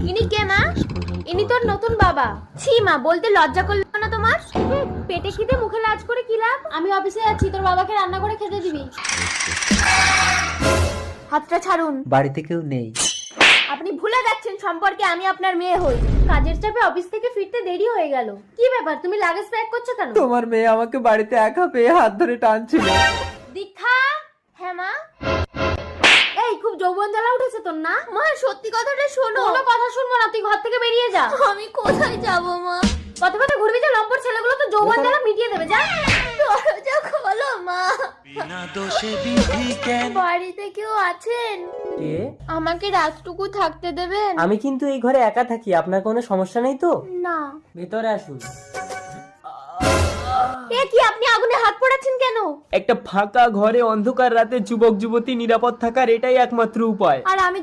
ইনি কে মা? ইনি তোর নতুন বাবা। ছি মা, বলতে লজ্জা করলো না তোমার? পেটে খিদে মুখে লাজ করে কি লাভ? আমি অফিসে যাচ্ছি, তোর বাবাকে রান্না করে খেতে দিবি। হাতটা ছাড়ুন। বাড়িতে কেউ নেই। আপনি ভুলে যাচ্ছেন সম্পর্কে আমি আপনার মেয়ে হই। কাজের চাপে অফিস থেকে ফিরতে দেরি হয়ে গেল। কি ব্যাপার, তুমি লাগেজ প্যাক করছো কেন? তোমার মেয়ে আমাকে বাড়িতে একা পেয়ে হাত ধরে টানছিল। দীক্ষা। হ্যাঁ মা। এই খুব যৌবন জ্বালা উঠেছে তোর না? মা সত্যি কথাটা শোনো। কোনো কথা শুনবো না, তুই ঘর থেকে বেরিয়ে যা। আমি কোথায় যাব মা? কথা কথা ঘুরবি যে, লম্পট ছেলেগুলো তো যৌবন জ্বালা মিটিয়ে দেবে। যা দরজা খোলো মা। বিনা দোষে বিধি কেন? বাড়িতে কেউ আছেন? কে? আমাকে রাতটুকু থাকতে দেবেন? আমি কিন্তু এই ঘরে একা থাকি, আপনার কোনো সমস্যা নেই তো? না। ভেতরে আসুন। এ কি, আপনি আগুনে হাত পোড়াচ্ছেন কেন? একটা ফাঁকা ঘরে অন্ধকার রাতে যুবক যুবতী নিরাপদ থাকার এটাই একমাত্র উপায়। আর আমি